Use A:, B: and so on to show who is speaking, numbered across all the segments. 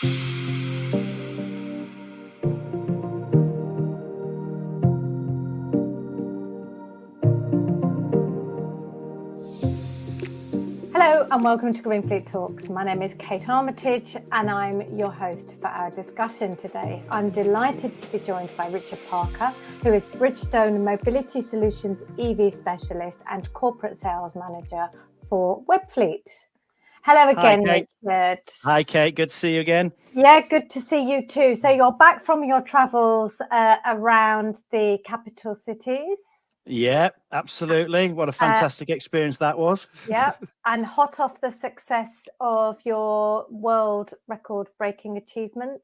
A: Hello and welcome to GreenFleet Talks. My name is Kate Armitage and I'm your host for our discussion today. I'm delighted to be joined by Richard Parker, who is Bridgestone Mobility Solutions EV Specialist and Corporate Sales Manager for Webfleet. Hello again, Richard.
B: Hi, Kate. Good to see you again.
A: Yeah, good to see you too. So you're back from your travels around the capital cities.
B: Yeah, absolutely. What a fantastic experience that was.
A: Yeah, and hot off the success of your world record-breaking achievement.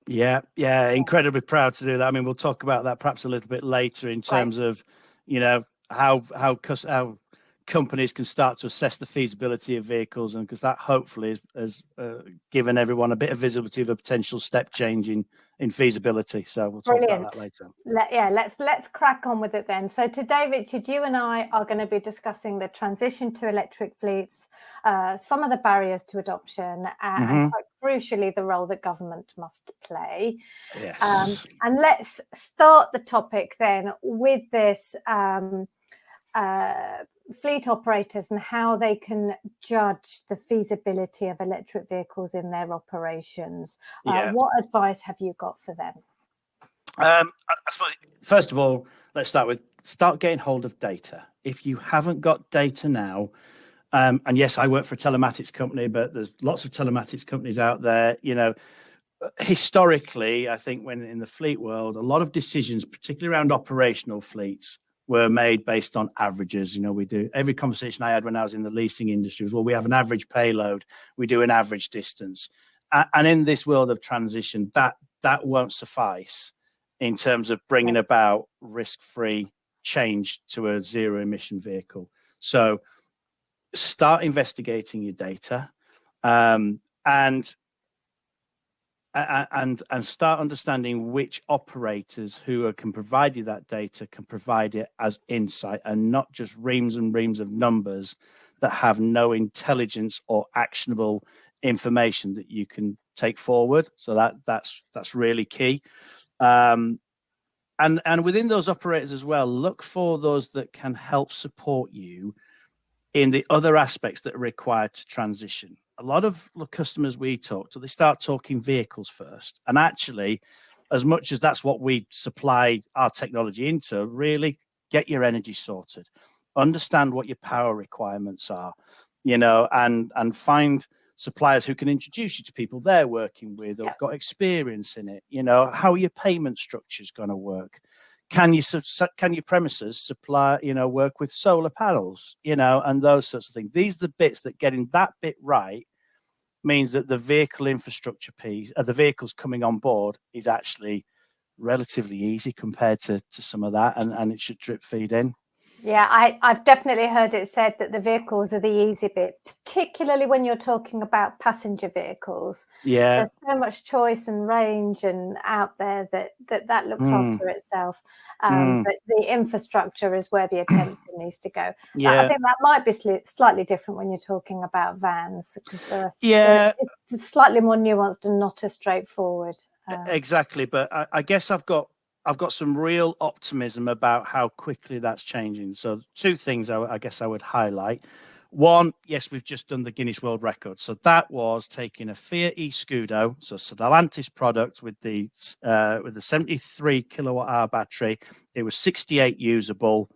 B: Yeah, incredibly proud to do that. I mean, we'll talk about that perhaps a little bit later in terms of, you know, how companies can start to assess the feasibility of vehicles, and because that hopefully has given everyone a bit of visibility of a potential step change in feasibility. So we'll talk about that later.
A: Let's crack on with it then. So today, Richard, you and I are going to be discussing the transition to electric fleets, some of the barriers to adoption, and quite crucially, the role that government must play.
B: Yes.
A: And let's start the topic then with this fleet operators and how they can judge the feasibility of electric vehicles in their operations. What advice have you got for them?
B: I suppose, first of all, let's start getting hold of data. If you haven't got data now, and yes, I work for a telematics company, but there's lots of telematics companies out there. You know, historically, I think when in the fleet world, a lot of decisions, particularly around operational fleets, were made based on averages. You know, we do every conversation I had when I was in the leasing industry was, well, we have an average payload, we do an average distance. And in this world of transition, that won't suffice in terms of bringing about risk-free change to a zero-emission vehicle. So start investigating your data and start understanding which operators who can provide you that data can provide it as insight and not just reams and reams of numbers that have no intelligence or actionable information that you can take forward. So that's really key. And within those operators as well, look for those that can help support you in the other aspects that are required to transition. A lot of the customers we talk to, they start talking vehicles first. And actually, as much as that's what we supply our technology into, really get your energy sorted. Understand what your power requirements are, you know, and find suppliers who can introduce you to people they're working with or got experience in it. You know, how are your payment structures going to work? Can your premises supply, you know, work with solar panels, you know, and those sorts of things. These are the bits that getting that bit right means that the vehicle infrastructure piece, the vehicles coming on board is actually relatively easy compared to some of that, and it should drip feed in.
A: Yeah, I've definitely heard it said that the vehicles are the easy bit, particularly when you're talking about passenger vehicles.
B: Yeah.
A: There's so much choice and range and out there that looks after itself. But the infrastructure is where the attention needs to go.
B: Yeah.
A: I think that might be slightly different when you're talking about vans, because it's slightly more nuanced and not as straightforward.
B: Exactly. But I guess I've got some real optimism about how quickly that's changing. So two things I guess I would highlight. One, yes, we've just done the Guinness World Record. So that was taking a Fiat e-Scudo, so Stellantis product with the 73 kilowatt hour battery. It was 68 usable,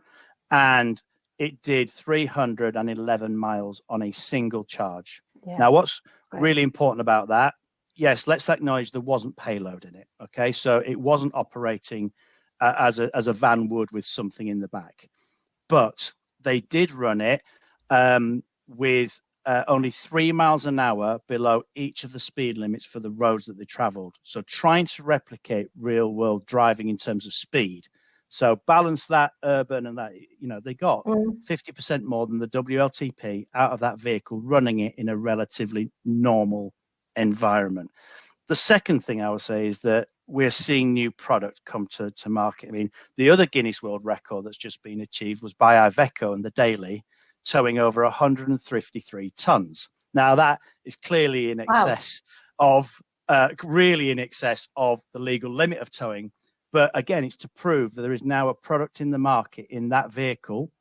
B: and it did 311 miles on a single charge. Yeah. Now, what's really important about that? Yes, let's acknowledge there wasn't payload in it. Okay, so it wasn't operating as a van would with something in the back, but they did run it with only 3 miles an hour below each of the speed limits for the roads that they travelled. So trying to replicate real world driving in terms of speed. So balance that urban and that, you know, they got 50% more than the WLTP out of that vehicle running it in a relatively normal environment. The second thing I would say is that we're seeing new product come to market. I mean, the other Guinness World Record that's just been achieved was by Iveco and the Daily, towing over 153 tons. Now that is clearly in excess of really in excess of the legal limit of towing. But again, it's to prove that there is now a product in the market in that vehicle.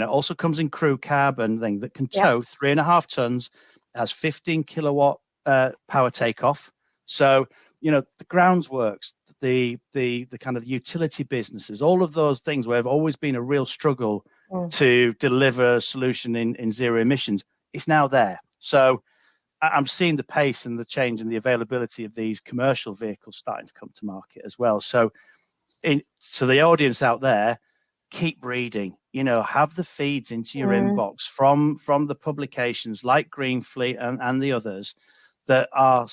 B: Also comes in crew cab and thing that can tow 3.5 tons, has 15 kilowatt power takeoff. So, the groundworks, the kind of utility businesses, all of those things where have always been a real struggle to deliver a solution in zero emissions, it's now there. So I'm seeing the pace and the change and the availability of these commercial vehicles starting to come to market as well. So the audience out there, keep reading, have the feeds into your inbox from the publications like GreenFleet and the others that are,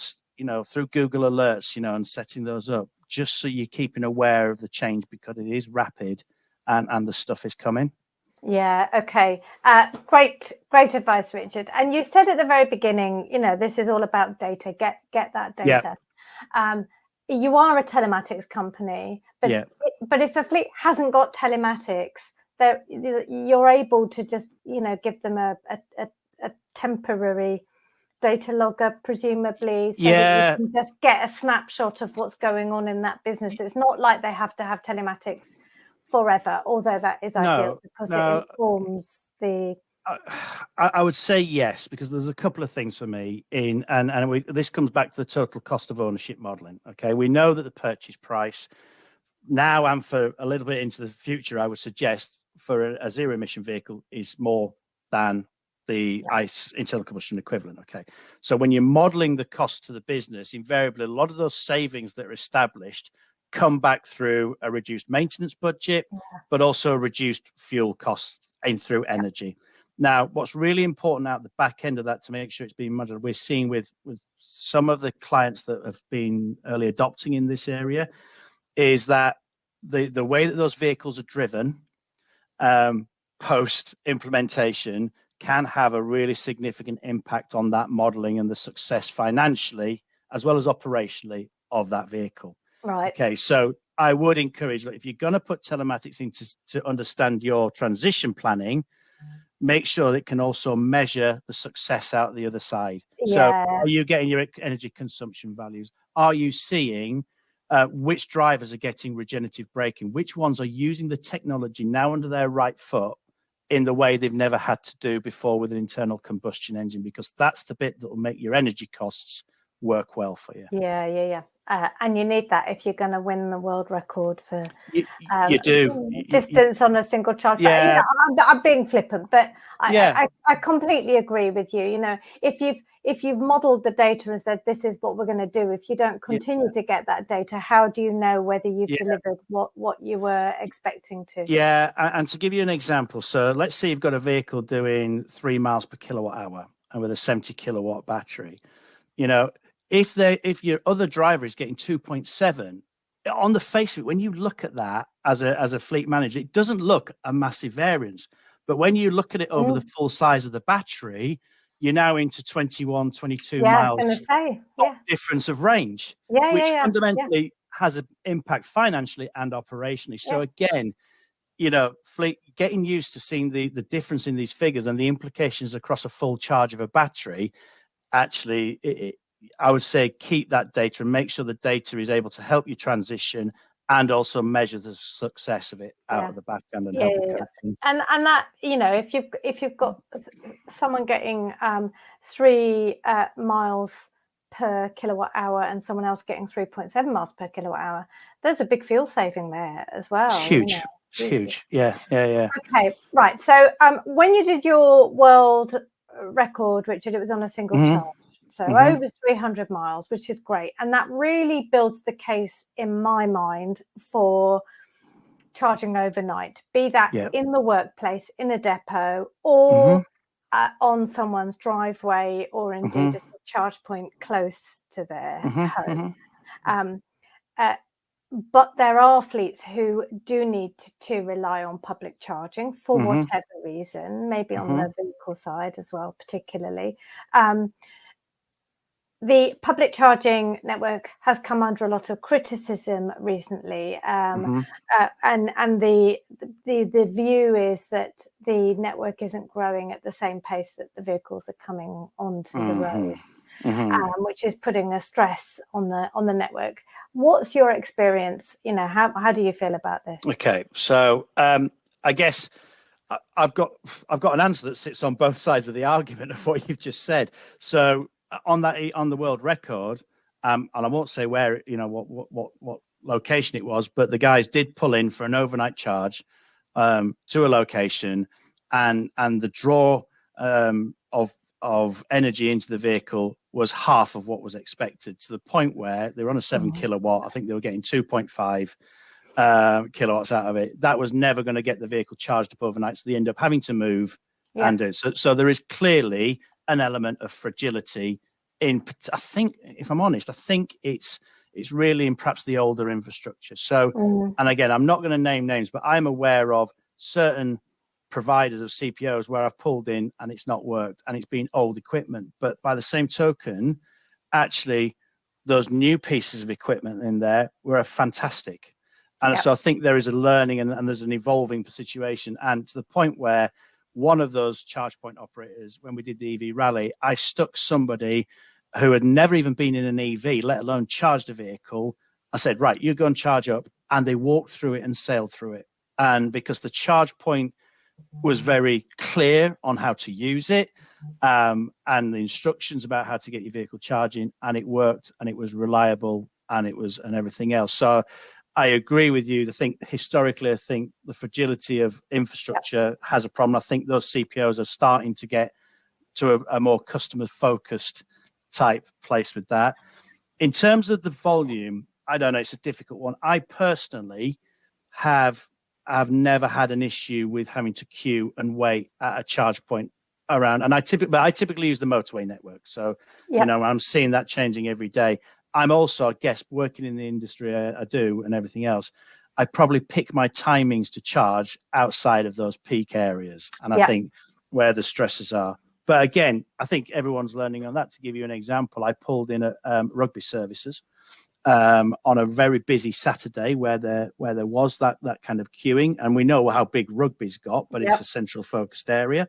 B: through Google Alerts, and setting those up, just so you're keeping aware of the change, because it is rapid and the stuff is coming.
A: Yeah. Okay. Great advice, Richard. And you said at the very beginning, this is all about data. Get that data. Yeah. You are a telematics company, but if a fleet hasn't got telematics, you're able to just give them a temporary data logger, presumably, so that you can just get a snapshot of what's going on in that business. It's not like they have to have telematics forever, although that is ideal because it informs the.
B: I would say yes, because there's a couple of things for me this comes back to the total cost of ownership modeling. Okay, we know that the purchase price now and for a little bit into the future, I would suggest for a zero emission vehicle is more than the ICE internal combustion equivalent. Okay, so when you're modeling the cost to the business, invariably a lot of those savings that are established come back through a reduced maintenance budget, but also a reduced fuel costs through energy. Now, what's really important at the back end of that to make sure it's being modeled, we're seeing with some of the clients that have been early adopting in this area, is that the way that those vehicles are driven post implementation can have a really significant impact on that modeling and the success financially as well as operationally of that vehicle.
A: Right.
B: Okay, so I would encourage, if you're going to put telematics in to understand your transition planning, make sure it can also measure the success out the other side. So are you getting your energy consumption values? Are you seeing which drivers are getting regenerative braking? Which ones are using the technology now under their right foot in the way they've never had to do before with an internal combustion engine? Because that's the bit that will make your energy costs work well for you.
A: Yeah. And you need that if you're going to win the world record for
B: you do
A: distance on a single charge.
B: Yeah.
A: I'm being flippant, but I completely agree with you. If you've modeled the data and said this is what we're going to do, if you don't continue to get that data, how do you know whether you've delivered what you were expecting to?
B: Yeah, and to give you an example, so let's say you've got a vehicle doing 3 miles per kilowatt hour and with a 70 kilowatt battery. If your other driver is getting 2.7, on the face of it, when you look at that as a fleet manager, it doesn't look a massive variance. But when you look at it over the full size of the battery, you're now into 21, 22 miles difference of range, which fundamentally has an impact financially and operationally. So again, fleet getting used to seeing the difference in these figures and the implications across a full charge of a battery. Actually, I would say keep that data and make sure the data is able to help you transition and also measure the success of it out of the back end and help you.
A: And that, if you've got someone getting 3 miles per kilowatt hour and someone else getting 3.7 miles per kilowatt hour, there's a big fuel saving there as well.
B: It's huge. It's huge. Yeah.
A: Okay, right. So when you did your world record, Richard, it was on a single charge. So over 300 miles, which is great. And that really builds the case in my mind for charging overnight, be that in the workplace, in a depot, or on someone's driveway, or indeed at a charge point close to their home. But there are fleets who do need to rely on public charging for whatever reason, maybe on the vehicle side as well, particularly. The public charging network has come under a lot of criticism recently, and the view is that the network isn't growing at the same pace that the vehicles are coming onto the road. which is putting a stress on the network. What's your experience? How do you feel about this?
B: Okay, so I guess I've got an answer that sits on both sides of the argument of what you've just said. So on the world record, and I won't say where, what location it was, but the guys did pull in for an overnight charge to a location, and the draw of energy into the vehicle was half of what was expected, to the point where they were on a 7 kilowatt. I think they were getting 2.5 kilowatts out of it. That was never going to get the vehicle charged up overnight, so they end up having to move and do it. So there is clearly an element of fragility in, I think, if I'm honest, I think it's really in perhaps the older infrastructure. So and again, I'm not going to name names, but I'm aware of certain providers of CPOs where I've pulled in and it's not worked, and it's been old equipment. But by the same token, actually those new pieces of equipment in there were fantastic. And so I think there is a learning and there's an evolving situation. And to the point where one of those charge point operators, when we did the EV rally, I stuck somebody who had never even been in an EV, let alone charged a vehicle. I said, right, you go and charge up. And they walked through it and sailed through it. And because the charge point was very clear on how to use it, and the instructions about how to get your vehicle charging, and it worked, and it was reliable, and everything else. So I agree with you. Historically, I think the fragility of infrastructure has a problem. I think those CPOs are starting to get to a more customer-focused type place with that. In terms of the volume, I don't know. It's a difficult one. I personally have never had an issue with having to queue and wait at a charge point around. And I typically use the motorway network. So, I'm seeing that changing every day. I'm also, I guess, working in the industry I do and everything else, I probably pick my timings to charge outside of those peak areas. And I think where the stresses are. But again, I think everyone's learning on that. To give you an example, I pulled in at rugby services on a very busy Saturday where there was that kind of queuing. And we know how big rugby's got, but it's a central focused area.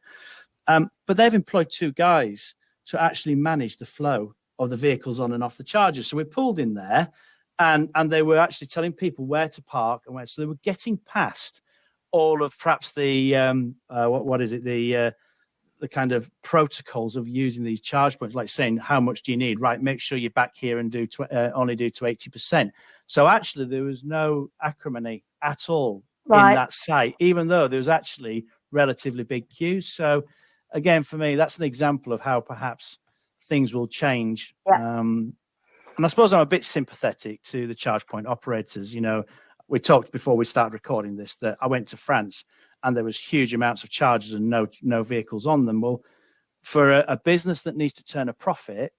B: But they've employed 2 guys to actually manage the flow of the vehicles on and off the chargers. So we pulled in there and they were actually telling people where to park and where. So they were getting past all of perhaps the the kind of protocols of using these charge points, like saying, how much do you need? Right, make sure you're back here and only do to 80%. So actually there was no acrimony at all in that site, even though there was actually relatively big queues. So again, for me, that's an example of how perhaps things will change. And I suppose I'm a bit sympathetic to the charge point operators. We talked before we started recording this that I went to France and there was huge amounts of chargers and no vehicles on them. Well, for a business that needs to turn a profit,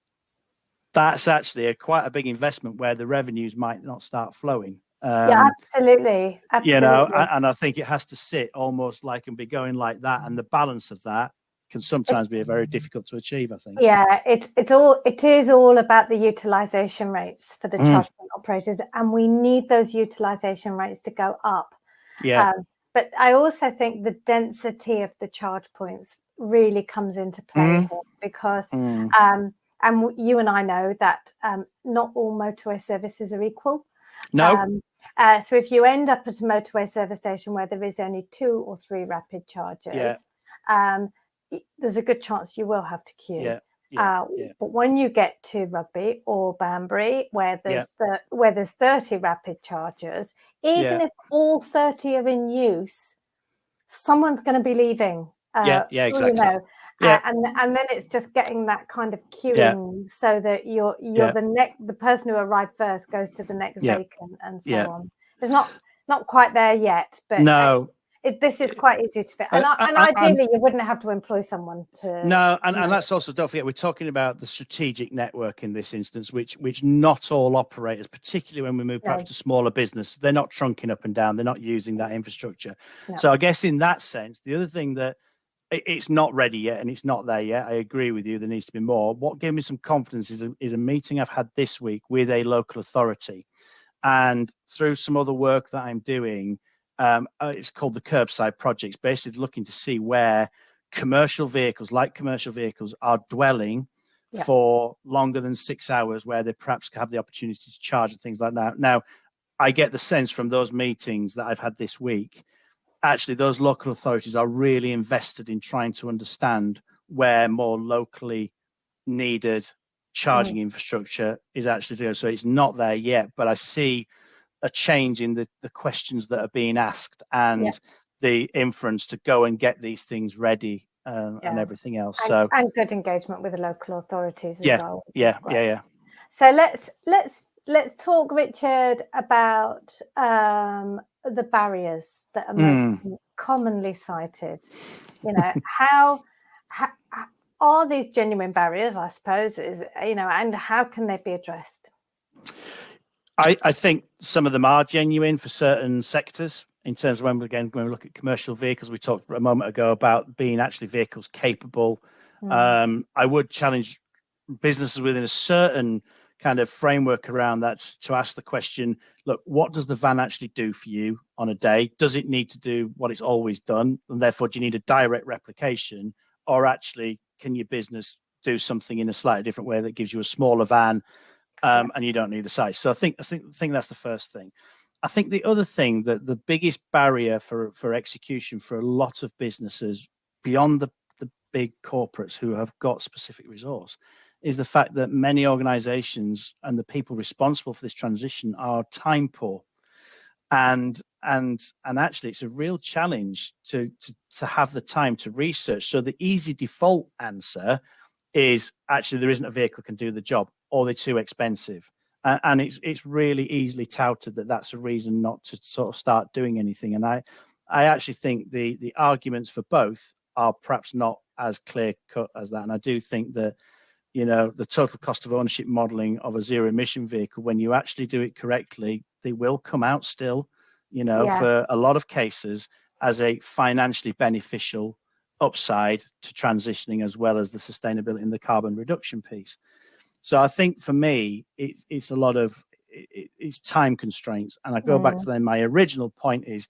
B: that's actually quite a big investment where the revenues might not start flowing.
A: Absolutely.
B: And I think it has to sit almost like and be going like that. And the balance of that can sometimes be very difficult to achieve, I think.
A: Yeah, it is all about the utilization rates for the charge point operators, and we need those utilization rates to go up. But I also think the density of the charge points really comes into play here, because and you and I know that not all motorway services are equal.
B: No.
A: So if you end up at a motorway service station where there is only 2 or 3 rapid chargers, there's a good chance you will have to queue. But when you get to Rugby or Banbury, where there's 30 rapid chargers, even if all 30 are in use, someone's going to be leaving.
B: Exactly.
A: And then it's just getting that kind of queuing so that you're the person who arrived first goes to the next vacant and so on. It's not quite there yet, but
B: no.
A: This is quite easy to fit. And ideally, you wouldn't have to employ someone to...
B: No, and that's also, don't forget, we're talking about the strategic network in this instance, which not all operators, particularly when we move perhaps to smaller business, they're not trunking up and down. They're not using that infrastructure. No. So I guess in that sense, the other thing that it's not ready yet and it's not there yet, I agree with you, there needs to be more. What gave me some confidence is a meeting I've had this week with a local authority. And through some other work that I'm doing, it's called the Curbside Project. It's basically looking to see where commercial vehicles are dwelling for longer than 6 hours, where they perhaps have the opportunity to charge and things like that. Now, I get the sense from those meetings that I've had this week, actually those local authorities are really invested in trying to understand where more locally needed charging infrastructure is actually doing. So it's not there yet, but I see a change in the questions that are being asked and the inference to go and get these things ready and everything else.
A: And good engagement with the local authorities as well.
B: Yeah.
A: So let's talk, Richard, about the barriers that are most commonly cited. You know, how are these genuine barriers, I suppose, and how can they be addressed?
B: I think some of them are genuine for certain sectors. In terms of when we look at commercial vehicles, we talked a moment ago about being actually vehicles capable. I would challenge businesses within a certain kind of framework around that to ask the question, look, what does the van actually do for you on a day? Does it need to do what it's always done? And therefore, do you need a direct replication? Or actually, can your business do something in a slightly different way that gives you a smaller van and you don't need the size? So I think that's the first thing. I think the other thing, that the biggest barrier for execution for a lot of businesses beyond the big corporates who have got specific resource is the fact that many organizations and the people responsible for this transition are time poor. And actually it's a real challenge to have the time to research. So the easy default answer is actually there isn't a vehicle can do the job, or they're too expensive. And it's really easily touted that that's a reason not to sort of start doing anything. And I actually think the arguments for both are perhaps not as clear cut as that. And I do think that, you know, the total cost of ownership modeling of a zero emission vehicle, when you actually do it correctly, they will come out still, you know, for a lot of cases as a financially beneficial upside to transitioning, as well as the sustainability and the carbon reduction piece. So I think for me, it's a lot of it's time constraints. And I go back to then my original point is,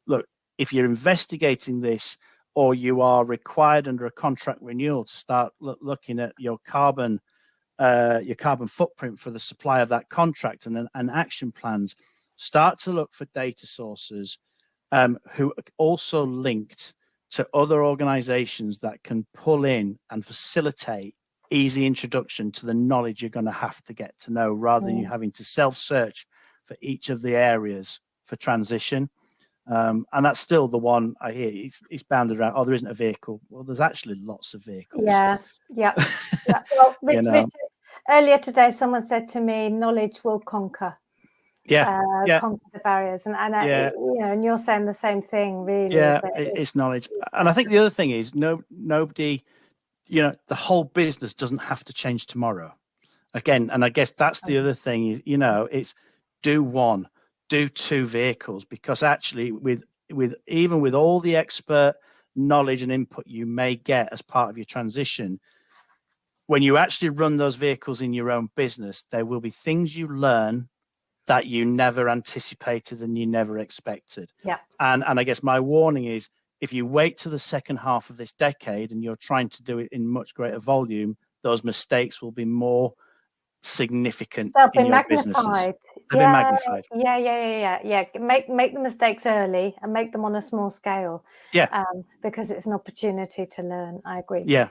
B: look, if you're investigating this, or you are required under a contract renewal to start looking at your carbon footprint for the supply of that contract and action plans, start to look for data sources who are also linked to other organizations that can pull in and facilitate easy introduction to the knowledge you're going to have to get to know, rather than you having to self-search for each of the areas for transition. And that's still the one I hear. It's bounded around, oh, there isn't a vehicle. Well, there's actually lots of vehicles.
A: Yeah. Well, Richard, earlier today, someone said to me, knowledge will conquer. Conquer the barriers. And you know, and you're saying the same thing, really.
B: Yeah, it's knowledge. And I think the other thing is, nobody, you know, the whole business doesn't have to change tomorrow. Again, and I guess that's the other thing is, you know, it's do one, do two vehicles, because actually with even with all the expert knowledge and input you may get as part of your transition, when you actually run those vehicles in your own business, there will be things you learn that you never anticipated and you never expected.
A: Yeah.
B: And I guess my warning is, if you wait to the second half of this decade and you're trying to do it in much greater volume, those mistakes will be more significant.
A: They'll be
B: magnified.
A: They'll be magnified. Yeah. Make the mistakes early and make them on a small scale.
B: Yeah.
A: Because it's an opportunity to learn. I agree.
B: Yeah.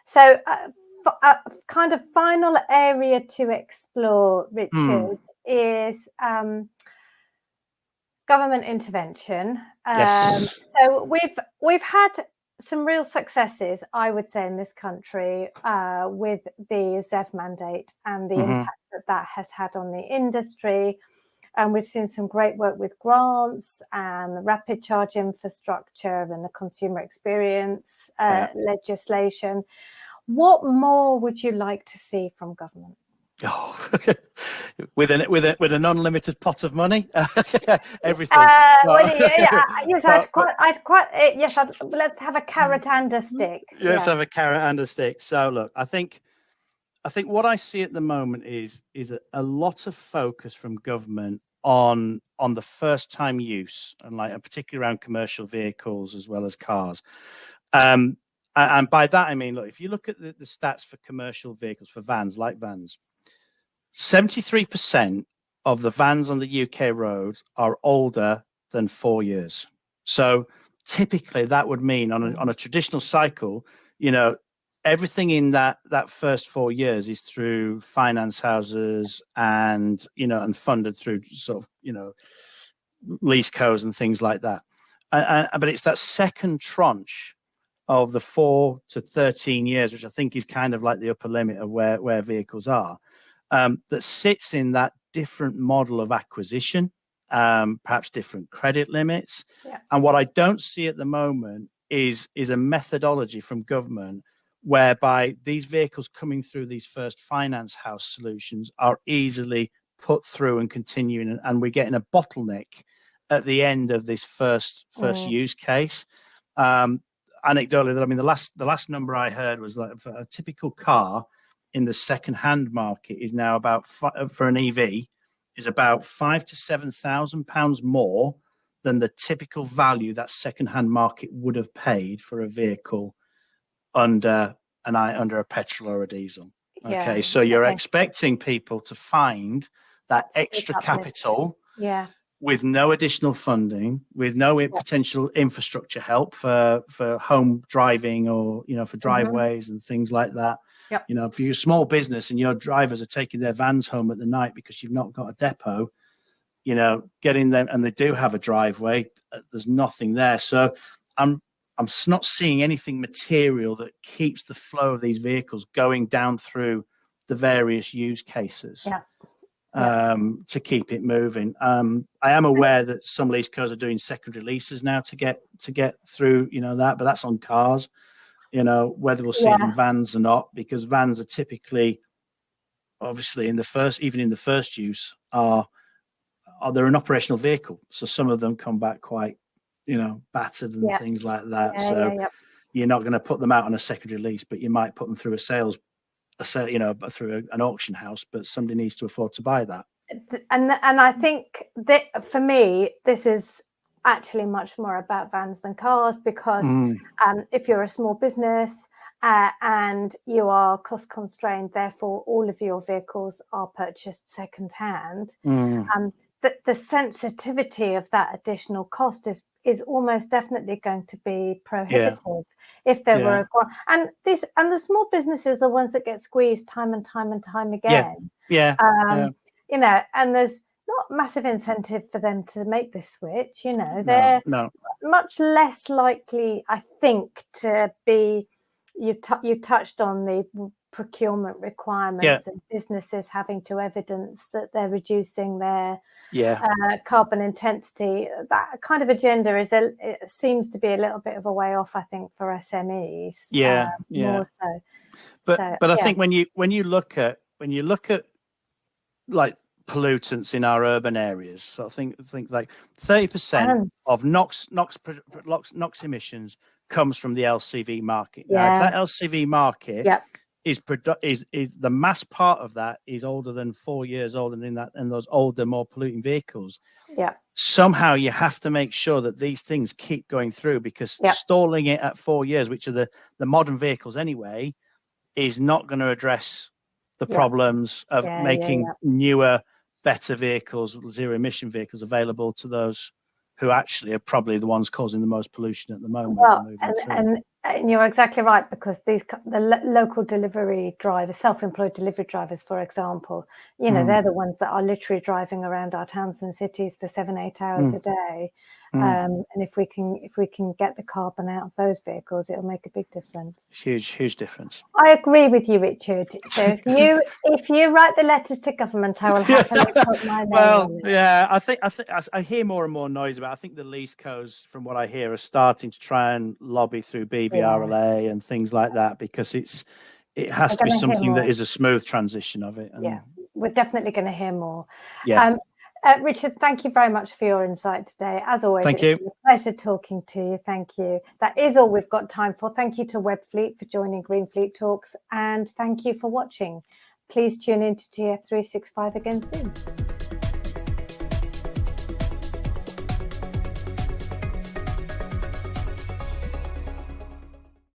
A: So kind of final area to explore, Richard, is government intervention.
B: Yes.
A: So we've had some real successes, I would say, in this country with the ZEV mandate and the impact that has had on the industry. And we've seen some great work with grants and the rapid charge infrastructure and the consumer experience legislation. What more would you like to see from government?
B: Oh, with an unlimited pot of money, everything.
A: Let's have a carrot and a stick.
B: Let's have a carrot and a stick. So look, I think what I see at the moment is a lot of focus from government on the first time use, and particularly around commercial vehicles as well as cars. And by that, I mean, look, if you look at the stats for commercial vehicles, for vans, like vans, 73% of the vans on the UK roads are older than 4 years. So typically that would mean on a traditional cycle, everything in that first 4 years is through finance houses and, and funded through sort of, lease codes and things like that. But it's that second tranche of the 4 to 13 years, which I think is kind of like the upper limit of where vehicles are, that sits in that different model of acquisition, perhaps different credit limits.
A: Yeah.
B: And what I don't see at the moment is a methodology from government whereby these vehicles coming through these first finance house solutions are easily put through and continuing, and we're getting a bottleneck at the end of this first use case. Anecdotally, I mean, the last number I heard was like for a typical car in the second-hand market is now about for an EV is about £5,000 to £7,000 more than the typical value that second-hand market would have paid for a vehicle under a petrol or a diesel. Okay, so you're expecting people to find that extra capital with no additional funding, with no potential infrastructure help for home driving or, for driveways and things like that.
A: Yep.
B: If you're a small business and your drivers are taking their vans home at the night because you've not got a depot, getting them, and they do have a driveway, there's nothing there. So I'm not seeing anything material that keeps the flow of these vehicles going down through the various use cases. To keep it moving. I am aware that some lease cos are doing secondary leases now to get through, that, but that's on cars, whether we'll see it in vans or not, because vans are typically, obviously, in the first use are they're an operational vehicle. So some of them come back quite, battered and things like that. You're not going to put them out on a secondary lease, but you might put them through through an auction house, but somebody needs to afford to buy that.
A: And I think that for me, this is actually much more about vans than cars, because if you're a small business and you are cost constrained, therefore all of your vehicles are purchased secondhand. The sensitivity of that additional cost is almost definitely going to be prohibitive if there were and the small businesses are the ones that get squeezed time and time again. And there's not massive incentive for them to make this switch. They're much less likely, I think, to be. You touched on the procurement requirements and businesses having to evidence that they're reducing their carbon intensity. That kind of agenda it seems to be a little bit of a way off, I think, for SMEs. More so.
B: But I think when you look at like pollutants in our urban areas, so I think like 30% of NOx emissions comes from the LCV market. Now, if that LCV market is the mass part of that is older than 4 years older than those older, more polluting vehicles. Somehow you have to make sure that these things keep going through, because stalling it at 4 years, which are the modern vehicles anyway, is not going to address the problems of making newer, better vehicles, zero emission vehicles available to those who actually are probably the ones causing the most pollution at the moment.
A: Well, and you're exactly right, because the local delivery drivers, self-employed delivery drivers, for example, they're the ones that are literally driving around our towns and cities for 7-8 hours a day. And if we can get the carbon out of those vehicles, it'll make a big difference.
B: Huge difference.
A: I agree with you, Richard. So if you write the letters to government, I will happily put my name on it.
B: I think I hear more and more noise about. I think the lease cos, from what I hear, are starting to try and lobby through BVRLA and things like that, because it has to be something that is a smooth transition of it. And
A: we're definitely going to hear more.
C: Richard, thank you very much for your insight today. As always,
B: it's been
C: a pleasure talking to you. Thank you. That is all we've got time for. Thank you to Webfleet for joining GreenFleet Talks, and thank you for watching. Please tune in to GF365 again soon.